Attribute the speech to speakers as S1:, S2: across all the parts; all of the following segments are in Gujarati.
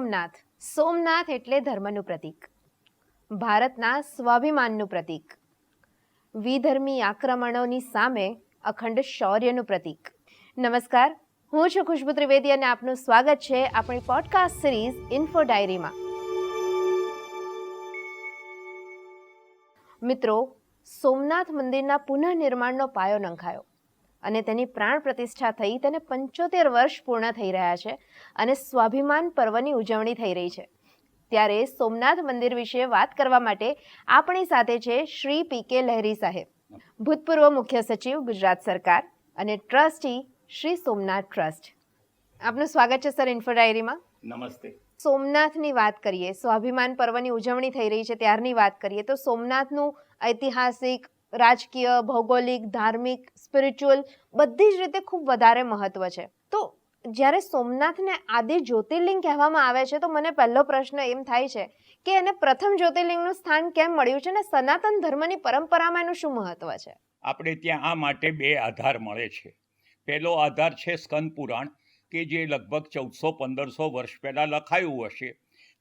S1: સોમનાથ એટલે ધર્મનું પ્રતીક, ભારતના સ્વાભિમાનનું પ્રતીક, વિધર્મી આક્રમણોની સામે અખંડ શૌર્યનું પ્રતીક. નમસ્કાર, હું છું ખુશ્બુ ત્રિવેદી અને આપનું સ્વાગત છે આપણી પોડકાસ્ટ સિરીઝ ઇન્ફો ડાયરીમાં. મિત્રો, સોમનાથ મંદિરના પુનઃનિર્માણનો પાયો નંખાયો અને તેની પ્રાણ પ્રતિષ્ઠા થઈ. તેને 75 વર્ષ પૂર્ણ થઈ રહ્યા છે અને સ્વાભિમાન પર્વની ઉજવણી થઈ રહી છે. ત્યારે સોમનાથ મંદિર વિશે વાત કરવા માટે આપણી સાથે છે શ્રી પી.કે. લહેરી સાહેબ, ભૂતપૂર્વ મુખ્ય સચિવ ગુજરાત સરકાર અને ટ્રસ્ટી શ્રી સોમનાથ ટ્રસ્ટ. આપનું સ્વાગત છે સર ઇન્ફો ડાયરીમાં.
S2: નમસ્તે.
S1: સોમનાથની વાત કરીએ, સ્વાભિમાન પર્વની ઉજવણી થઈ રહી છે ત્યારની વાત કરીએ તો સોમનાથનું ઐતિહાસિક, રાજકીય, ભૌગોલિક, ધાર્મિક, સ્પિરિચ્યુઅલ બધી જ રીતે ખૂબ વધારે મહત્વ છે. તો જ્યારે સોમનાથને આદિ જ્યોતિર્લિંગ કહેવામાં આવે છે તો મને પહેલો પ્રશ્ન એમ થાય છે કે એને પ્રથમ જ્યોતિર્લિંગનું સ્થાન કેમ મળ્યું છે અને સનાતન ધર્મની પરંપરામાં એનું શું મહત્વ છે?
S2: આપણે ત્યાં આ માટે બે આધાર મળે છે. પહેલો આધાર છે સ્કંદ પુરાણ, કે જે લગભગ 1400-1500 વર્ષ પહેલાં લખાયું હશે.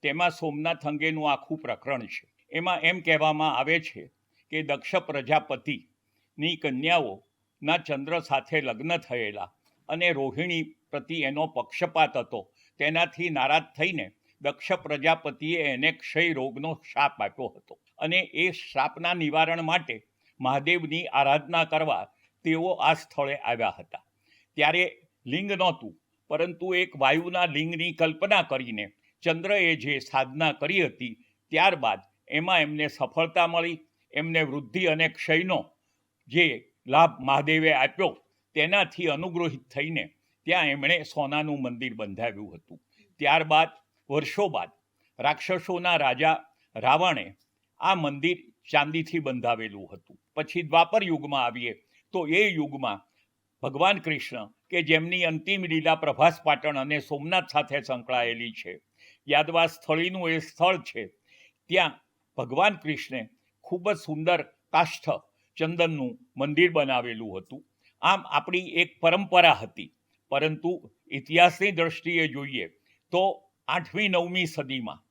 S2: તેમાં સોમનાથ અંગેનું આખું પ્રકરણ છે. એમાં એમ કહેવામાં આવે છે કે દક્ષ પ્રજાપતિની કન્યાઓના ચંદ્ર સાથે લગ્ન થયેલા અને રોહિણી પ્રતિ એનો પક્ષપાત હતો. તેનાથી નારાજ થઈને દક્ષ પ્રજાપતિએ એને ક્ષય રોગનો શાપ આપ્યો હતો અને એ શાપના નિવારણ માટે મહાદેવની આરાધના કરવા તેઓ આ સ્થળે આવ્યા હતા. ત્યારે લિંગ નહોતું, પરંતુ એક વાયુના લિંગની કલ્પના કરીને ચંદ્રએ જે સાધના કરી હતી ત્યારબાદ એમાં એમને સફળતા મળી. એમને વૃદ્ધિ અને ક્ષયનો જે લાભ મહાદેવે આપ્યો તેનાથી અનુગ્રહિત થઈને ત્યાં એમણે સોનાનું મંદિર બંધાવ્યું હતું. ત્યારબાદ વર્ષો બાદ રાક્ષસોના રાજા રાવણે આ મંદિર ચાંદીથી બંધાવેલું હતું. પછી દ્વાપર યુગમાં આવીએ તો એ યુગમાં ભગવાન કૃષ્ણ, કે જેમની અંતિમ લીલા પ્રભાસ પાટણ અને સોમનાથ સાથે સંકળાયેલી છે, યાદવા સ્થળીનું એ સ્થળ છે, ત્યાં ભગવાન કૃષ્ણે ખૂબ જ સુંદર કાષ્ઠ ચંદનનું મંદિર બનાવેલું હતું. આમ આપણી એક પરંપરા હતી. પરંતુ ઇતિહાસની દ્રષ્ટિએ જોઈએ તો 8મી 9મી સદીમાં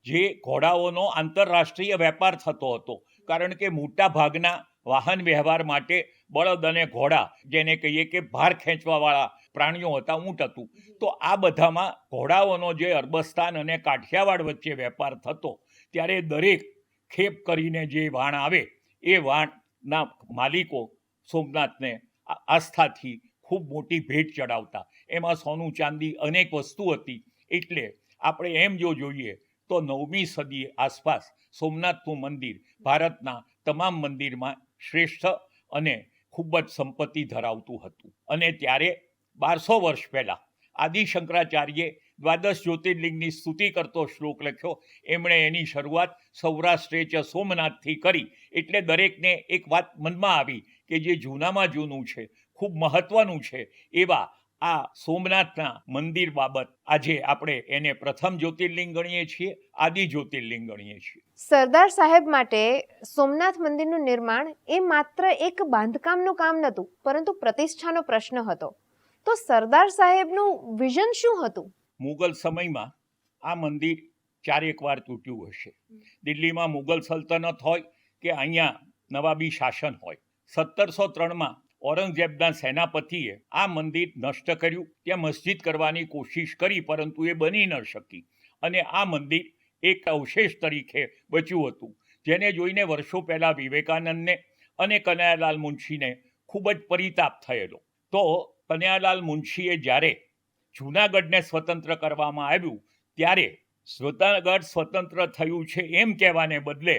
S2: જે ઘોડાઓનો આંતરરાષ્ટ્રીય વેપાર થતો હતો, કારણ કે મોટા ભાગના વાહન વ્યવહાર માટે બળદ અને ઘોડા, જેને કહીએ કે ભાર ખેંચવાવાળા પ્રાણીઓ હતા, ઊંટ હતું, તો આ બધામાં ઘોડાઓનો જે અરબસ્તાન અને કાઠિયાવાડ વચ્ચે વેપાર થતો, ત્યારે દરેક ખેપ કરીને જે વાણ આવે એ વાણના માલિકો સોમનાથને આસ્થાથી ખૂબ મોટી ભેટ ચડાવતા. એમાં સોનું ચાંદી અનેક વસ્તુ હતી. એટલે આપણે એમ જો જોઈએ તો 9મી સદી આસપાસ સોમનાથનું મંદિર ભારતના તમામ મંદિરમાં શ્રેષ્ઠ અને ખૂબ જ સંપત્તિ ધરાવતું હતું. અને ત્યારે 1200 વર્ષ પહેલાં આદિ શંકરાચાર્યે દ્વાદશ જ્યોતિર્લિંગની સ્તુતિ કરતો શ્લોક લખ્યો. એમણે એની શરૂઆત સૌરાષ્ટ્રે ચ સોમનાથથી કરી. એટલે દરેકને એક વાત મનમાં આવી કે જે જૂનામાં જૂનું છે, ખૂબ મહત્વનું છે, એવા આ સોમનાથના મંદિર બાબત આજે આપણે એને પ્રથમ જ્યોતિર્લિંગ ગણીએ છીએ, આદિ જ્યોતિર્લિંગ ગણીએ છીએ.
S1: સરદાર સાહેબ માટે સોમનાથ મંદિરનું નિર્માણ એ માત્ર એક બાંધકામનું કામ નહોતું, પરંતુ પ્રતિષ્ઠાનો પ્રશ્ન હતો. તો સરદાર સાહેબનું વિઝન શું હતું?
S2: મુગલ સમયમાં આ મંદિર 4 વાર તૂટ્યું હશે. દિલ્હીમાં મુગલ સલ્તનત હોય કે અહીંયા નવાબી શાસન હોય. 1703માં ઔરંગઝેબના સેનાપતિએ આ મંદિર નષ્ટ કર્યું. ત્યાં મસ્જિદ કરવાની કોશિશ કરી, પરંતુ એ બની ન શકી અને આ મંદિર એક અવશેષ તરીકે બચ્યું હતું, જેને જોઈને વર્ષો પહેલાં વિવેકાનંદને અને કનૈયાલાલ મુનશીને ખૂબ જ પરિતાપ થયેલો. તો કનૈયાલાલ મુનશીએ જ્યારે જૂનાગઢને સ્વતંત્ર કરવામાં આવ્યું ત્યારે જૂનાગઢ સ્વતંત્ર થયું છે એમ કહેવાને બદલે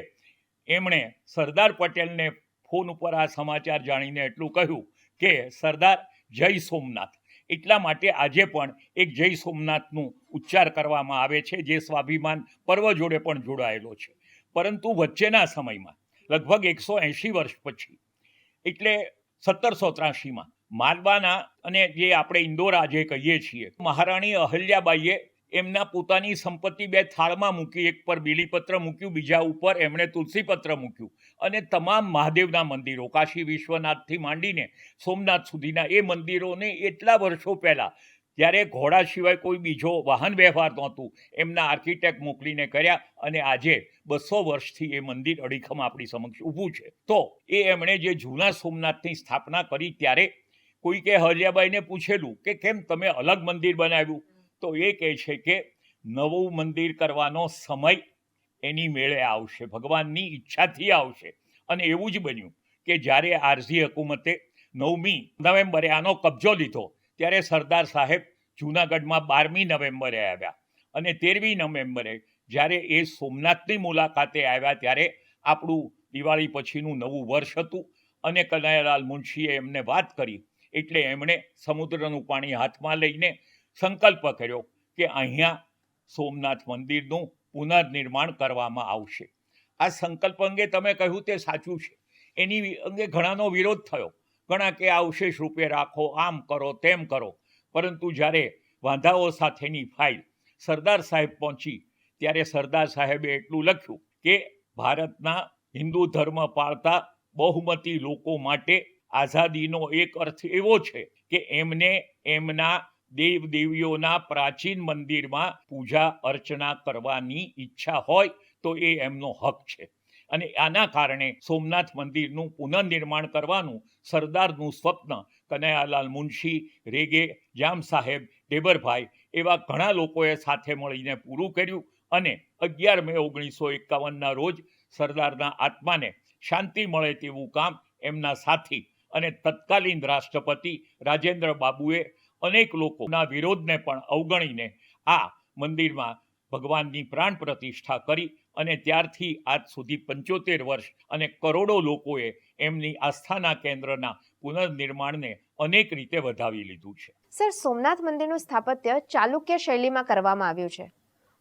S2: એમણે સરદાર પટેલને ફોન ઉપર આ સમાચાર જાણીને એટલું કહ્યું કે સરદાર જય સોમનાથ. એટલા માટે આજે પણ એક જય સોમનાથનું ઉચ્ચાર કરવામાં આવે છે, જે સ્વાભિમાન પર્વ જોડે પણ જોડાયેલો છે. પરંતુ વચ્ચેના સમયમાં લગભગ 180 વર્ષ પછી, એટલે 1783માં માલવાના અને જે આપણે ઇન્દોર આજે કહીએ છીએ, મહારાણી અહલ્યાબાઈએ એમના પોતાની સંપત્તિ 2 થાળમાં મૂકી. એક પર બીલીપત્ર મૂક્યું, બીજા ઉપર એમણે તુલસીપત્ર મૂક્યું અને તમામ મહાદેવના મંદિરો, કાશી વિશ્વનાથથી માંડીને સોમનાથ સુધીના એ મંદિરોને એટલા વર્ષો પહેલાં જ્યારે ઘોડા સિવાય કોઈ બીજો વાહન વ્યવહાર નહોતું, એમના આર્કિટેક્ટ મોકલીને કર્યા અને આજે 200 વર્ષથી એ મંદિર અડીખમ આપણી સમક્ષ ઊભું છે. તો એ એમણે જે જૂના સોમનાથની સ્થાપના કરી ત્યારે કોઈકે હલ્યાબાઈને પૂછેલું કે કેમ તમે અલગ મંદિર બનાવ્યું, તો એ કહે છે કે નવું મંદિર કરવાનો સમય એની મેળે આવશે, ભગવાનની ઈચ્છાથી આવશે. અને એવું જ બન્યું કે જ્યારે આરઝી હુકુમતે 9મી નવેમ્બરે આનો કબજો લીધો ત્યારે સરદાર સાહેબ જૂનાગઢમાં 12મી નવેમ્બરે આવ્યા અને 13મી નવેમ્બરે જ્યારે એ સોમનાથની મુલાકાતે આવ્યા ત્યારે આપણું દિવાળી પછીનું નવું વર્ષ હતું અને કનૈયાલાલ મુનશીએ એમને વાત કરી એટલે એમણે સમુદ્રનું પાણી હાથમાં લઈને સંકલ્પ કર્યો કે અહીંયા સોમનાથ મંદિરનું પુનર્નિર્માણ કરવામાં આવશે. આ સંકલ્પ અંગે તમે કહ્યું તે સાચું છે. એની અંગે ઘણાનો વિરોધ થયો, ઘણા કે અવશેષ રૂપે રાખો, આમ કરો તેમ કરો. પરંતુ જ્યારે વાંધાઓ સાથેની ફાઇલ સરદાર સાહેબ પહોંચી ત્યારે સરદાર સાહેબે એટલું લખ્યું કે ભારતના હિન્દુ ધર્મ પાળતા બહુમતી લોકો માટે આઝાદીનો એક અર્થ એવો છે કે એમને એમના દેવ દેવીઓના પ્રાચીન મંદિરમાં પૂજા અર્ચના કરવાની ઈચ્છા હોય તો એ એમનો હક છે. અને આના કારણે સોમનાથ મંદિરનું પુનર્નિર્માણ કરવાનું સરદારનું સ્વપ્ન કનૈયાલાલ મુનશી, રેગે, જામ સાહેબ, ડેબરભાઈ એવા ઘણા લોકોએ સાથે મળીને પૂરું કર્યું અને 11 મે 1951ના રોજ સરદારના આત્માને શાંતિ મળે તેવું કામ એમના સાથી અને તત્કાલીન રાષ્ટ્રપતિ રાજેન્દ્ર બાબુએ અનેક લોકોના વિરોધને પણ અવગણીને આ મંદિરમાં ભગવાનની પ્રાણ પ્રતિષ્ઠા કરી અને ત્યારથી આજ સુધી 75 વર્ષ અને કરોડો લોકોએ એમની આસ્થાના કેન્દ્રના પુનર્નિર્માણને અનેક રીતે વધાવી લીધું છે.
S1: સર, સોમનાથ મંદિરનું સ્થાપત્ય ચાલુક્ય શૈલીમાં કરવામાં આવ્યું છે,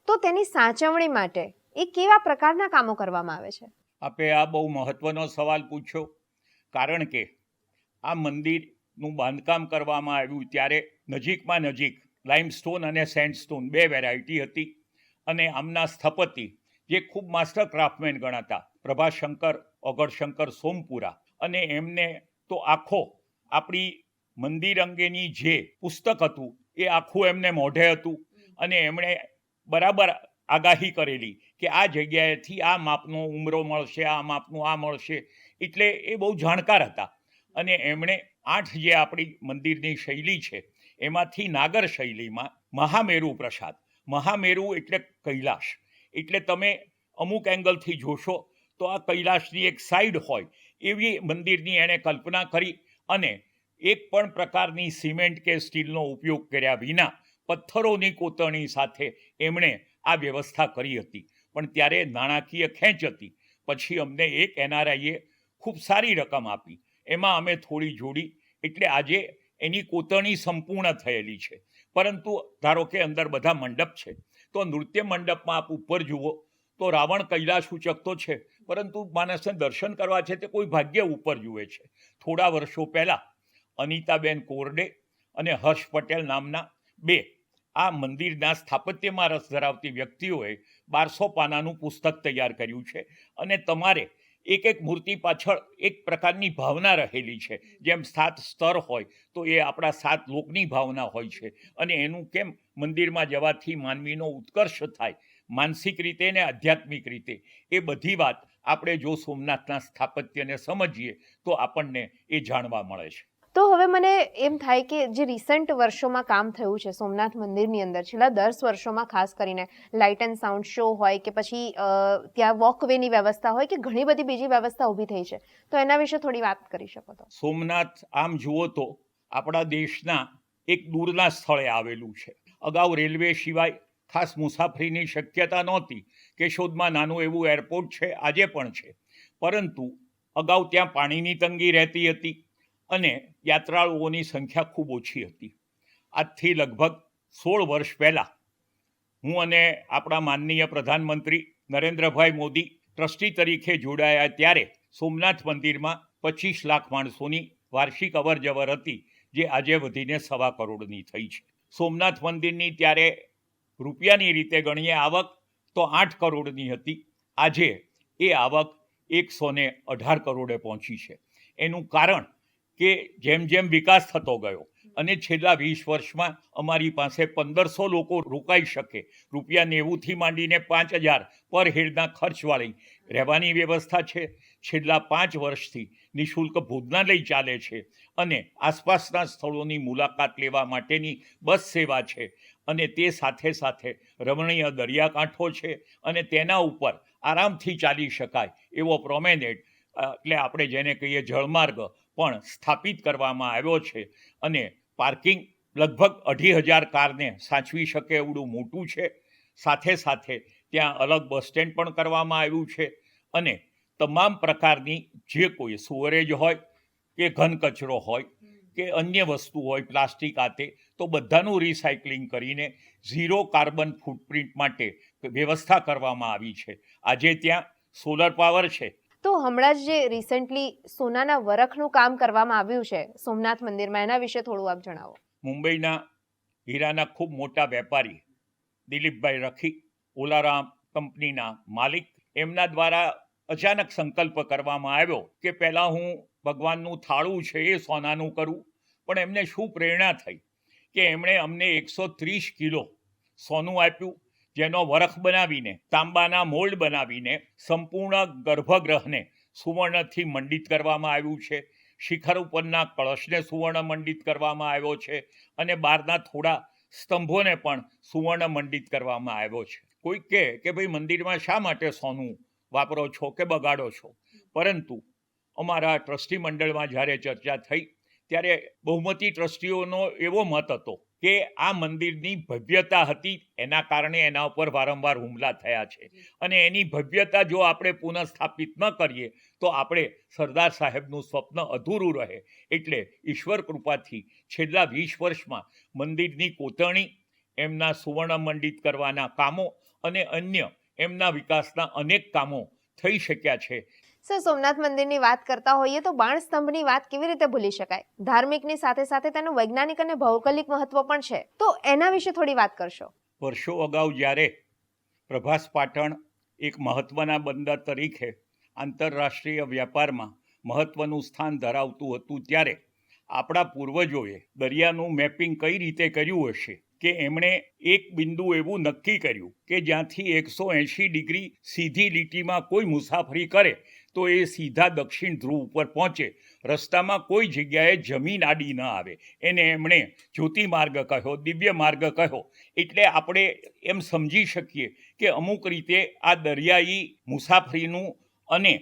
S1: તો તેની સાચવણી માટે એ કેવા પ્રકારના કામો કરવામાં આવે છે?
S2: આપે આ બહુ મહત્વનો સવાલ પૂછ્યો, કારણ કે આ મંદિરનું બાંધકામ કરવામાં આવ્યું ત્યારે નજીકમાં નજીક લાઇમસ્ટોન અને સેન્ડસ્ટોન 2 વેરાયટી હતી અને આમના સ્થપતિ જે ખૂબ માસ્ટર ક્રાફ્ટમેન ગણાતા પ્રભાશંકર ઓગણશંકર સોમપુરા, અને એમને તો આખો આપણી મંદિર અંગેની જે પુસ્તક હતું એ આખું એમને મોઢે હતું અને એમણે બરાબર આગાહી કરેલી કે આ જગ્યાએથી આ માપનો ઉમરો મળશે, આ માપનું આ મળશે. એટલે એ બહુ જાણકાર હતા અને એમણે 8 જે આપણી મંદિરની શૈલી છે એમાંથી નાગર શૈલીમાં મહામેરુ પ્રસાદ, મહામેરુ એટલે કૈલાશ, એટલે તમે અમુક એંગલથી જોશો તો આ કૈલાશની એક સાઈડ હોય એવી મંદિરની એણે કલ્પના કરી અને એક પણ પ્રકારની સિમેન્ટ કે સ્ટીલનો ઉપયોગ કર્યા વિના પથ્થરોની કોતરણી સાથે એમણે આ વ્યવસ્થા કરી હતી. પણ ત્યારે નાણાકીય ખેંચ હતી. પછી અમને એક NRIએ ખૂબ સારી રકમ આપી, એમાં અમે થોડી જોડી એટલે આજે એની કોતરણી સંપૂર્ણ થયેલી છે. પરંતુ ધારો કે અંદર બધા મંડપ છે, તો નૃત્ય મંડપમાં આપ ઉપર જુઓ તો રાવણ કૈલાશ ઉચકતો છે, પરંતુ માણસને દર્શન કરવા છે તે કોઈ ભાગ્ય ઉપર જુએ છે. થોડા વર્ષો પહેલાં અનિતાબેન કોરડે અને હર્ષ પટેલ નામના 2 આ મંદિરના સ્થાપત્યમાં રસ ધરાવતી વ્યક્તિઓએ 1200 પાનાનું પુસ્તક તૈયાર કર્યું છે અને તમારે એક એક મૂર્તિ પાછળ એક પ્રકારની ભાવના રહેલી છે. જેમ 7 સ્તર હોય તો એ આપણા 7 લોકની ભાવના હોય છે અને એનું કેમ મંદિરમાં જવાથી માનવીનો ઉત્કર્ષ થાય માનસિક રીતે ને આધ્યાત્મિક રીતે, એ બધી વાત આપણે જો સોમનાથના સ્થાપત્યને સમજીએ તો આપણને એ જાણવા મળે છે.
S1: તો હવે મને એમ થાય કે જે રિસન્ટ વર્ષોમાં કામ થયું છે સોમનાથ મંદિરની અંદર, છેલ્લા 10 વર્ષોમાં ખાસ કરીને લાઇટ એન્ડ સાઉન્ડ શો હોય કે પછી ત્યાં વોકવેની વ્યવસ્થા હોય કે ઘણી બધી બીજી વ્યવસ્થા ઊભી થઈ છે, તો એના વિશે થોડી વાત કરી શકો તો?
S2: સોમનાથ આમ જુઓ તો આપણા દેશના એક દૂરના સ્થળે આવેલું છે. અગાઉ રેલવે સિવાય ખાસ મુસાફરીની શક્યતા નહોતી. કેશોદમાં નાનું એવું એરપોર્ટ છે, આજે પણ છે, પરંતુ અગાઉ ત્યાં પાણીની તંગી રહેતી હતી અને યાત્રાળુઓની સંખ્યા ખૂબ ઓછી હતી. આજથી લગભગ 16 વર્ષ પહેલાં હું અને આપણા માનનીય પ્રધાનમંત્રી નરેન્દ્રભાઈ મોદી ટ્રસ્ટી તરીકે જોડાયા ત્યારે સોમનાથ મંદિરમાં 25 લાખ માણસોની વાર્ષિક અવરજવર હતી, જે આજે વધીને 1.25 કરોડની થઈ છે. સોમનાથ મંદિરની ત્યારે રૂપિયાની રીતે ગણીએ આવક તો 8 કરોડની હતી. આજે એ આવક 118 કરોડે પહોંચી છે. એનું કારણ કે જેમ જેમ વિકાસ થતો ગયો અને છેલ્લા 20 વર્ષમાં અમારી પાસે 1500 લોકો રોકાઈ શકે, ₹90થી માંડીને 5000 પર હેડના ખર્ચવાળી રહેવાની વ્યવસ્થા છે. છેલ્લા 5 વર્ષથી નિઃશુલ્ક ભોજનાલય ચાલે છે અને આસપાસના સ્થળોની મુલાકાત લેવા માટેની બસ સેવા છે અને તે સાથે સાથે રમણીય દરિયાકાંઠો છે અને તેના ઉપર આરામથી ચાલી શકાય એવો પ્રોમેનેડ, એટલે આપણે જેને કહીએ જળમાર્ગ, પણ સ્થાપિત કરવામાં આવ્યો છે અને પાર્કિંગ લગભગ 2500 કારને સાચવી શકે એવડું મોટું છે. સાથે સાથે ત્યાં અલગ બસ સ્ટેન્ડ પણ કરવામાં આવ્યું છે અને તમામ પ્રકારની જે કોઈ સુવરેજ હોય કે ઘન કચરો હોય કે અન્ય વસ્તુ હોય, પ્લાસ્ટિક આતે, તો બધાનું રિસાયકલિંગ કરીને ઝીરો કાર્બન ફૂટપ્રિન્ટ માટે વ્યવસ્થા કરવામાં આવી છે. આજે ત્યાં સોલર પાવર છે.
S1: તો હમણાં જ જે રિસેન્ટલી સોનાના વરખનું કામ કરવામાં આવ્યું છે સોમનાથ મંદિરમાં, એના વિશે થોડું આપ જણાવો.
S2: મુંબઈના હીરાના ખૂબ મોટા વેપારી દિલીપભાઈ રખી, ઓલારામ કંપનીના માલિક, એમના દ્વારા અચાનક સંકલ્પ કરવામાં આવ્યો કે પહેલાં હું ભગવાનનું થાળું છે એ સોનાનું કરું. પણ એમને શું પ્રેરણા થઈ કે એમણે અમને 130 કિલો સોનું આપ્યું, જેનો વરખ બનાવીને, તાંબાના મોલ્ડ બનાવીને સંપૂર્ણ ગર્ભગૃહને સુવર્ણથી મંડિત કરવામાં આવ્યું છે. શિખર ઉપરના કળશને સુવર્ણ મંડિત કરવામાં આવ્યો છે અને બહારના થોડા સ્તંભોને પણ સુવર્ણ મંડિત કરવામાં આવ્યો છે. કોઈ કહે કે ભાઈ મંદિરમાં શા માટે સોનું વાપરો છો કે બગાડો છો, પરંતુ અમારા ટ્રસ્ટી મંડળમાં જ્યારે ચર્ચા થઈ ત્યારે બહુમતી ટ્રસ્ટીઓનો એવો મત હતો કે આ મંદિરની ભવ્યતા હતી, એના કારણે એના ઉપર વારંવાર હુમલા થયા છે અને એની ભવ્યતા જો આપણે પુનઃસ્થાપિત ન કરીએ તો આપણે સરદાર સાહેબનું સ્વપ્ન અધૂરું રહે. એટલે ઈશ્વર કૃપાથી છેલ્લા 20 વર્ષમાં મંદિરની કોતરણી, એમના સુવર્ણ મંડિત કરવાના કામો અને અન્ય એમના વિકાસના અનેક કામો થઈ શક્યા છે.
S1: સર, સોમનાથ મંદિરની વાત કરતા હોઈએ તો બાણસ્તંભની વાત કેવી રીતે ભૂલી શકાય? ધાર્મિકની સાથે સાથે તેનું વૈજ્ઞાનિક અને ભૌગોલિક મહત્વ પણ છે, તો એના વિશે થોડી વાત કરશો.
S2: વર્ષો અગાઉ જ્યારે પ્રભાસ પાટણ એક મહત્વના બંદર તરીકે આંતરરાષ્ટ્રીય વ્યાપારમાં મહત્વનું સ્થાન ધરાવતું હતું, ત્યારે આપણા પૂર્વજોએ દરિયાનું મેપિંગ કઈ રીતે કર્યું હશે કે એમણે એક બિંદુ એવું નક્કી કર્યું કે જ્યાંથી 180 ડિગ્રી સીધી લીટીમાં કોઈ મુસાફરી કરે તો એ સીધા દક્ષિણ ધ્રુવ ઉપર પહોંચે. રસ્તામાં કોઈ જગ્યાએ જમીન આડી ન આવે. એને એમણે જ્યોતિમાર્ગ કહ્યો, દિવ્ય માર્ગ કહ્યો. એટલે આપણે એમ સમજી શકીએ કે અમુક રીતે આ દરિયાઈ મુસાફરીનું અને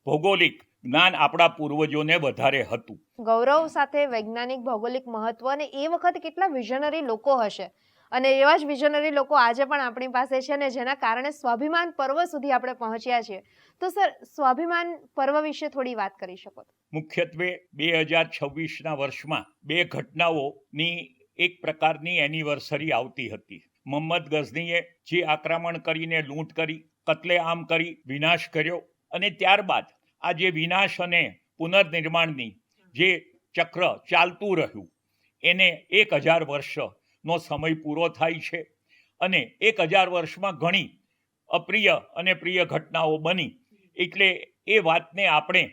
S2: ભૌગોલિક જ્ઞાન આપણા પૂર્વજોને વધારે હતું.
S1: ગૌરવ સાથે વૈજ્ઞાનિક ભૌગોલિક મહત્વ, અને એ વખતે કેટલા વિઝનરી લોકો હશે, અને એવા જ વિઝનરી લોકો આજે પણ આપણી પાસે છે અને જેના કારણે સ્વાભિમાન પર્વ સુધી આપણે પહોંચ્યા છીએ. તો સર, સ્વાભિમાન પર્વ વિશે થોડી વાત કરી શકો?
S2: મુખ્યત્વે 2026ના વર્ષમાં બે ઘટનાઓની એક પ્રકારની એનિવર્સરી આવતી હતી. મોહમ્મદ ગઝનીએ જે આક્રમણ કરીને લૂંટ કરી, કત્લેઆમ કરી, વિનાશ કર્યો, અને ત્યારબાદ આ જે વિનાશ અને પુનર્નિર્માણની જે ચક્ર ચાલતું રહ્યું, એને 1000 વર્ષનો સમય પૂરો થાય છે અને 1000 વર્ષમાં ઘણી અપ્રિય અને પ્રિય ઘટનાઓ બની. એટલે એ વાતને આપણે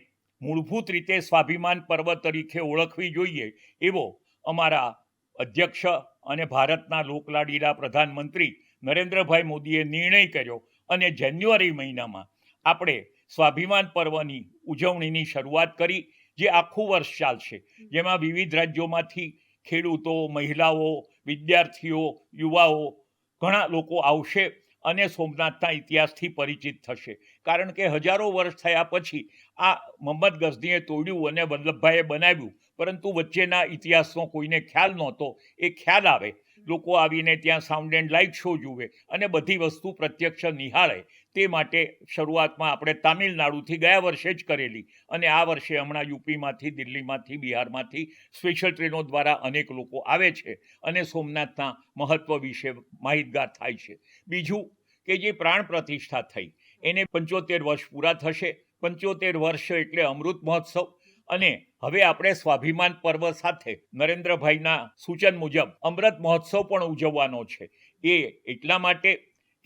S2: મૂળભૂત રીતે સ્વાભિમાન પર્વ તરીકે ઓળખવી જોઈએ એવો અમારા અધ્યક્ષ અને ભારતના લોકલાડીલા પ્રધાનમંત્રી નરેન્દ્રભાઈ મોદીએ નિર્ણય કર્યો અને જાન્યુઆરી મહિનામાં આપણે સ્વાભિમાન પર્વની ઉજવણીની શરૂઆત કરી, જે આખું વર્ષ ચાલશે, જેમાં વિવિધ રાજ્યોમાંથી ખેડૂતો, મહિલાઓ, વિદ્યાર્થીઓ, યુવાઓ, ઘણા લોકો આવશે અને સોમનાથના ઇતિહાસથી પરિચિત થશે. કારણ કે હજારો વર્ષ થયા પછી આ મોહમ્મદ ગઝનીએ તોડ્યું અને વલ્લભભાઈએ બનાવ્યું, પરંતુ વચ્ચેના ઇતિહાસનો કોઈને ખ્યાલ નહોતો. એ ખ્યાલ આવે, લોકો આવીને ત્યાં સાઉન્ડ એન્ડ લાઇટ શો જુએ અને બધી વસ્તુ પ્રત્યક્ષ નિહાળે. તે માટે શરૂઆતમાં આપણે તામિલનાડુથી ગયા વર્ષે જ કરેલી, અને આ વર્ષે હમણાં યુપીમાંથી, દિલ્હીમાંથી, બિહારમાંથી સ્પેશિયલ ટ્રેનો દ્વારા અનેક લોકો આવે છે અને સોમનાથના મહત્વ વિશે માહિતગાર થાય છે. બીજું કે જે પ્રાણ પ્રતિષ્ઠા થઈ એને 75 વર્ષ પૂરા થશે. 75 વર્ષ એટલે અમૃત મહોત્સવ. અને હવે આપણે સ્વાભિમાન પર્વ સાથે નરેન્દ્રભાઈના સૂચન મુજબ અમૃત મહોત્સવ પણ ઉજવવાનો છે. એ એટલા માટે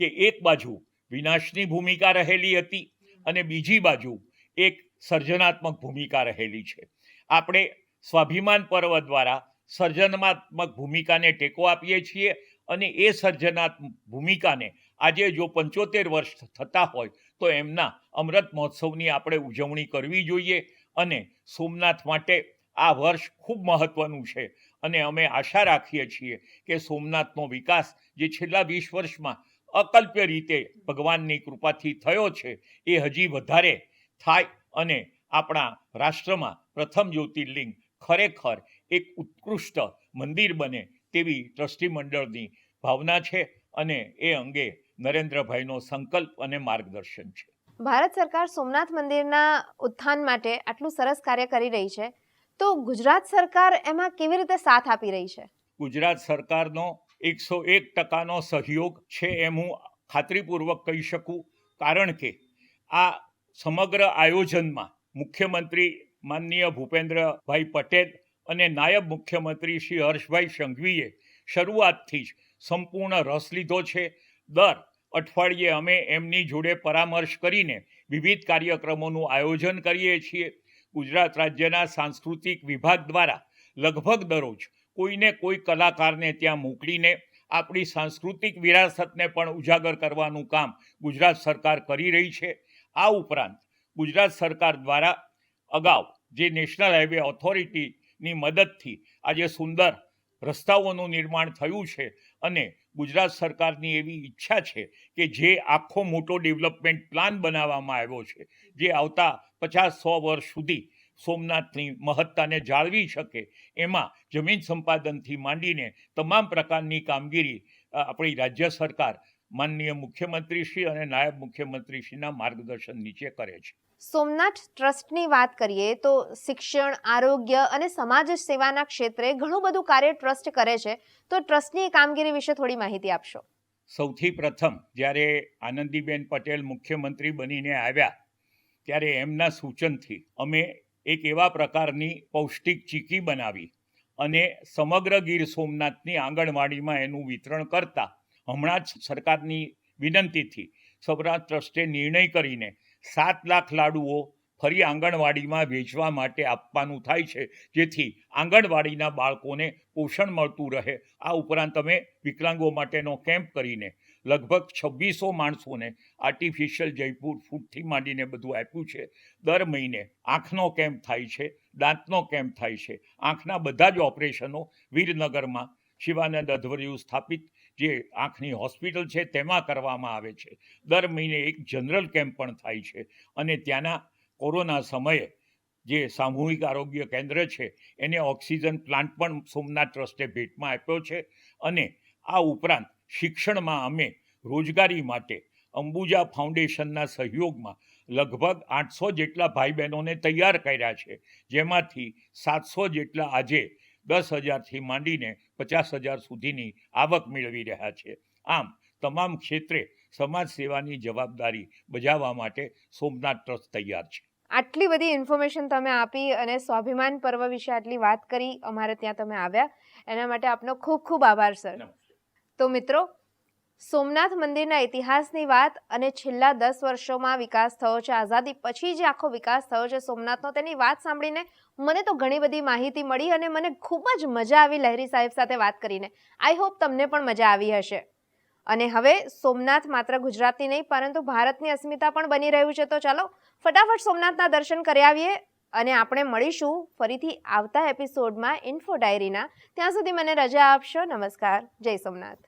S2: કે એક બાજુ વિનાશની ભૂમિકા રહેલી હતી અને બીજી બાજુ એક સર્જનાત્મક ભૂમિકા રહેલી છે. આપણે સ્વાભિમાન પર્વ દ્વારા સર્જનાત્મક ભૂમિકાને ટેકો આપીએ છીએ અને એ સર્જનાત્મક ભૂમિકાને આજે જો 75 વર્ષ થતા હોય તો એમના અમૃત મહોત્સવની આપણે ઉજવણી કરવી જોઈએ અને સોમનાથ માટે આ વર્ષ ખૂબ મહત્વનું છે અને અમે આશા રાખીએ છીએ કે સોમનાથનો વિકાસ જે છેલ્લા 20 વર્ષમાં અકલ્પ્ય રીતે ભગવાનની કૃપાથી થયો છે એ હજી વધારે થાય અને આપણા રાષ્ટ્રમાં પ્રથમ જ્યોતિર્લિંગ ખરેખર એક ઉત્કૃષ્ટ મંદિર બને તેવી ટ્રસ્ટી મંડળની ભાવના છે અને એ અંગે નરેન્દ્રભાઈનો સંકલ્પ અને માર્ગદર્શન છે.
S1: ભારત સરકાર સોમનાથ મંદિરના ઉત્થાન માટે આટલું સરસ કાર્ય કરી રહી છે, તો ગુજરાત સરકાર એમાં કેવી રીતે સાથ આપી રહી છે?
S2: ગુજરાત સરકારનો 101% સહયોગ છે એમ હું ખાતરીપૂર્વક કહી શકું, કારણ કે આ સમગ્ર આયોજનમાં મુખ્યમંત્રી માનનીય ભૂપેન્દ્રભાઈ પટેલ અને નાયબ મુખ્યમંત્રી શ્રી હર્ષભાઈ સંઘવીએ શરૂઆતથી જ સંપૂર્ણ રસ લીધો છે. દર અઠવાડિયે અમે એમની જોડે પરામર્શ કરીને વિવિધ કાર્યક્રમોનું આયોજન કરીએ છીએ. ગુજરાત રાજ્યના સાંસ્કૃતિક વિભાગ દ્વારા લગભગ દરરોજ કોઈને કોઈ કલાકારને ત્યાં મોકલીને આપણી સાંસ્કૃતિક વિરાસતને પણ ઉજાગર કરવાનું કામ ગુજરાત સરકાર કરી રહી છે. આ ઉપરાંત ગુજરાત સરકાર દ્વારા અગાઉ જે નેશનલ હાઈવે ઓથોરિટીની મદદથી આજે સુંદર રસ્તાઓનું નિર્માણ થયું છે અને ગુજરાત સરકારની એવી ઈચ્છા છે કે જે આખો મોટો ડેવલપમેન્ટ પ્લાન બનાવવામાં આવ્યો છે જે આવતા 50-100 વર્ષ સુધી સોમનાથની મહત્તાને જાળવી શકે, એમાં જમીન સંપાદનથી માંડીને તમામ પ્રકારની કામગીરી આપણી રાજ્ય સરકાર માનનીય મુખ્યમંત્રીશ્રી અને નાયબ મુખ્યમંત્રીશ્રીના માર્ગદર્શન નીચે કરે છે.
S1: સોમનાથ ટ્રસ્ટની વાત કરીએ તો શિક્ષણ, આરોગ્ય અને સમાજ સેવાના ક્ષેત્રે ઘણું બધું કાર્ય ટ્રસ્ટ કરે છે, તો ટ્રસ્ટની કામગીરી વિશે થોડી માહિતી આપશો.
S2: સૌથી પ્રથમ જ્યારે આનંદીબેન પટેલ મુખ્યમંત્રી બનીને આવ્યા ત્યારે એમના સૂચનથી અમે એક એવા પ્રકારની પૌષ્ટિક ચીકી બનાવી અને સમગ્ર ગીર સોમનાથની આંગણવાડીમાં એનું વિતરણ કરતા હમણાં જ સરકારની વિનંતીથી સોમનાથ ટ્રસ્ટે નિર્ણય કરીને 7 લાખ લાડુઓ ફરી આંગણવાડીમાં વેચવા માટે આપવાનું થાય છે, જેથી આંગણવાડીના બાળકોને પોષણ મળતું રહે. આ ઉપરાંત અમે વિકલાંગો માટેનો કેમ્પ કરીને લગભગ 2600 માણસોને આર્ટિફિશિયલ જયપુર ફૂડથી માંડીને બધું આપ્યું છે. દર મહિને આંખનો કેમ્પ થાય છે, દાંતનો કેમ્પ થાય છે. આંખના બધા જ ઓપરેશનો વીરનગરમાં શિવાનંદ અધવર્યુ સ્થાપિત જે આંખની હોસ્પિટલ છે તેમાં કરવામાં આવે છે. દર મહિને એક જનરલ કેમ્પ પણ થાય છે અને ત્યાંના કોરોના સમયે જે સામૂહિક આરોગ્ય કેન્દ્ર છે એને ઓક્સિજન પ્લાન્ટ પણ સોમનાથ ટ્રસ્ટે ભેટમાં આપ્યો છે. અને આ ઉપરાંત શિક્ષણમાં અમે રોજગારી માટે અંબુજા ફાઉન્ડેશનના સહયોગમાં લગભગ 800 જેટલા ભાઈ બહેનોને તૈયાર કર્યા છે, જેમાંથી 700 જેટલા આજે 10,000થી માંડીને 50,000 સુધીની આવક મેળવી રહ્યા છે. આમ તમામ ક્ષેત્રે સમાજ સેવાની જવાબદારી બજાવવા માટે સોમનાથ ટ્રસ્ટ તૈયાર છે.
S1: આટલી બધી ઇન્ફોર્મેશન તમે આપી અને સ્વાભિમાન પર્વ વિશે આટલી વાત કરી, અમારે ત્યાં તમે આવ્યા, એના માટે આપનો ખૂબ ખૂબ આભાર સર. તો મિત્રો, સોમનાથ મંદિરના ઇતિહાસની વાત અને છેલ્લા 10 વર્ષોમાં વિકાસ થયો છે, આઝાદી પછી જે આખો વિકાસ થયો છે સોમનાથનો, તેની વાત સાંભળીને મને તો ઘણી બધી માહિતી મળી અને મને ખૂબ જ મજા આવી લહેરી સાહેબ સાથે વાત કરીને. આઈ હોપ તમને પણ મજા આવી હશે. અને હવે સોમનાથ માત્ર ગુજરાતની નહીં પરંતુ ભારતની અસ્મિતા પણ બની રહ્યું છે. તો ચાલો ફટાફટ સોમનાથના દર્શન કરી આવીએ અને આપણે મળીશું ફરીથી આવતા એપિસોડમાં ઇન્ફો ડાયરીના. ત્યાં સુધી મને રજા આપશો. નમસ્કાર. જય સોમનાથ.